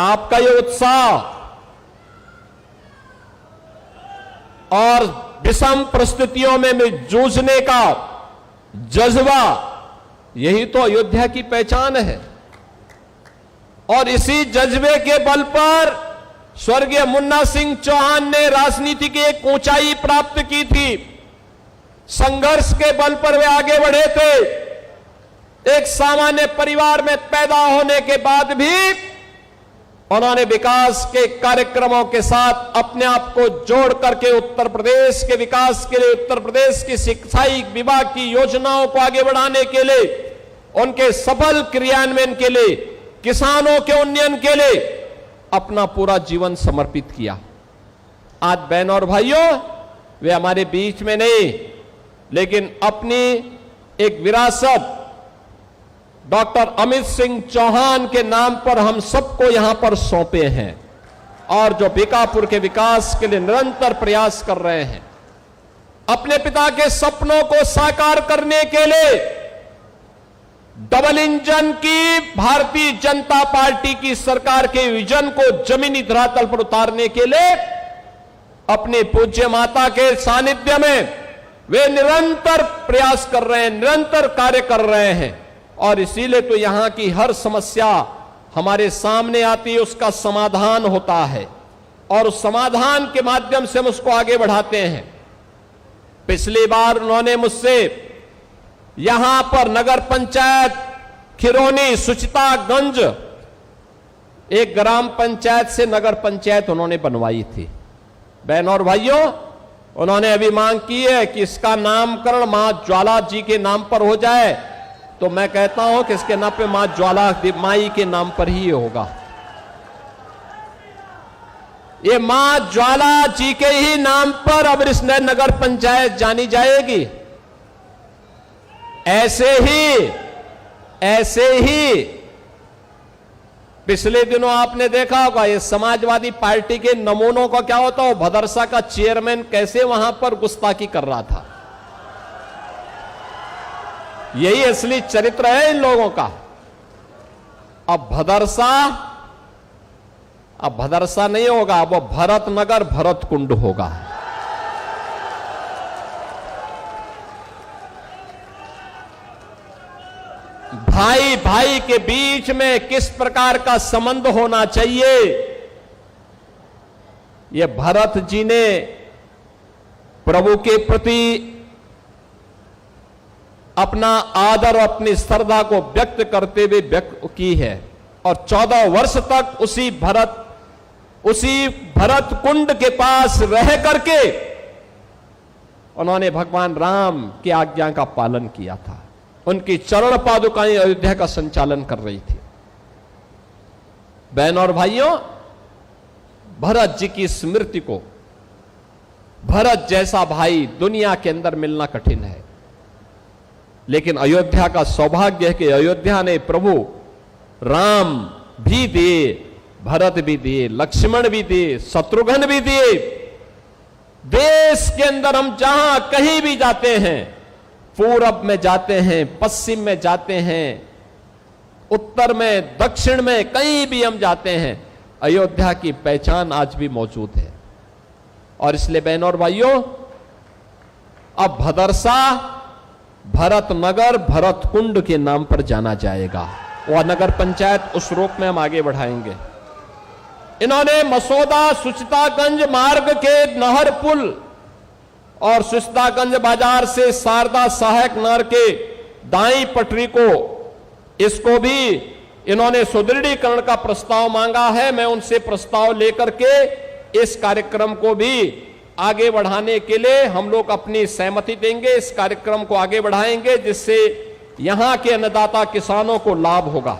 आपका ये उत्साह और विषम परिस्थितियों में जूझने का जज्बा, यही तो अयोध्या की पहचान है। और इसी जज्बे के बल पर स्वर्गीय मुन्ना सिंह चौहान ने राजनीति की एक ऊंचाई प्राप्त की थी। संघर्ष के बल पर वे आगे बढ़े थे। एक सामान्य परिवार में पैदा होने के बाद भी उन्होंने विकास के कार्यक्रमों के साथ अपने आप को जोड़ करके उत्तर प्रदेश के विकास के लिए, उत्तर प्रदेश की शिक्षाई विभाग की योजनाओं को आगे बढ़ाने के लिए, उनके सफल क्रियान्वयन के लिए, किसानों के उन्नयन के लिए अपना पूरा जीवन समर्पित किया। आज बहनों और भाइयों, वे हमारे बीच में नहीं, लेकिन अपनी एक विरासत डॉक्टर अमित सिंह चौहान के नाम पर हम सबको यहां पर सौंपे हैं और जो बीकापुर के विकास के लिए निरंतर प्रयास कर रहे हैं। अपने पिता के सपनों को साकार करने के लिए डबल इंजन की भारतीय जनता पार्टी की सरकार के विजन को जमीनी धरातल पर उतारने के लिए अपने पूज्य माता के सानिध्य में वे निरंतर प्रयास कर रहे हैं, निरंतर कार्य कर रहे हैं। और इसीलिए तो यहां की हर समस्या हमारे सामने आती है, उसका समाधान होता है और उस समाधान के माध्यम से हम उसको आगे बढ़ाते हैं। पिछली बार उन्होंने मुझसे यहां पर नगर पंचायत खिरोनी सुचितागंज, एक ग्राम पंचायत से नगर पंचायत उन्होंने बनवाई थी। बहनों और भाइयों, उन्होंने अभी मांग की है कि इसका नामकरण मां ज्वाला जी के नाम पर हो जाए, तो मैं कहता हूं कि इसके नाम पे मां ज्वाला माई के नाम पर ही होगा। ये मां ज्वाला जी के ही नाम पर अब इस नगर पंचायत जानी जाएगी। ऐसे ही पिछले दिनों आपने देखा होगा, ये समाजवादी पार्टी के नमूनों का क्या होता है, भदरसा का चेयरमैन कैसे वहां पर गुस्ताखी कर रहा था। यही असली चरित्र है इन लोगों का। अब भदरसा नहीं होगा, अब वो भरत नगर भरत कुंड होगा। भाई भाई के बीच में किस प्रकार का संबंध होना चाहिए, ये भरत जी ने प्रभु के प्रति अपना आदर और अपनी श्रद्धा को व्यक्त करते हुए व्यक्त की है। और 14 वर्ष तक उसी भरत कुंड के पास रह करके उन्होंने भगवान राम की आज्ञा का पालन किया था। उनकी चरण पादुकाएं अयोध्या का संचालन कर रही थी। बहनों और भाइयों, भरत जी की स्मृति को, भरत जैसा भाई दुनिया के अंदर मिलना कठिन है, लेकिन अयोध्या का सौभाग्य है कि अयोध्या ने प्रभु राम भी दिए, भरत भी दिए, लक्ष्मण भी दिए, शत्रुघ्न भी दिए। देश के अंदर हम जहां कहीं भी जाते हैं, पूरब में जाते हैं, पश्चिम में जाते हैं, उत्तर में, दक्षिण में, कहीं भी हम जाते हैं, अयोध्या की पहचान आज भी मौजूद है। और इसलिए बहनों और भाइयों, अब भदरसा भरत नगर भरत कुंड के नाम पर जाना जाएगा और नगर पंचायत उस रूप में हम आगे बढ़ाएंगे। इन्होंने मसौदा सुचितागंज मार्ग के नहर पुल और सुचितागंज बाजार से शारदा सहायक नहर के दाई पटरी को, इसको भी इन्होंने सुदृढ़ीकरण का प्रस्ताव मांगा है। मैं उनसे प्रस्ताव लेकर के इस कार्यक्रम को भी आगे बढ़ाने के लिए हम लोग अपनी सहमति देंगे, इस कार्यक्रम को आगे बढ़ाएंगे, जिससे यहां के अन्नदाता किसानों को लाभ होगा।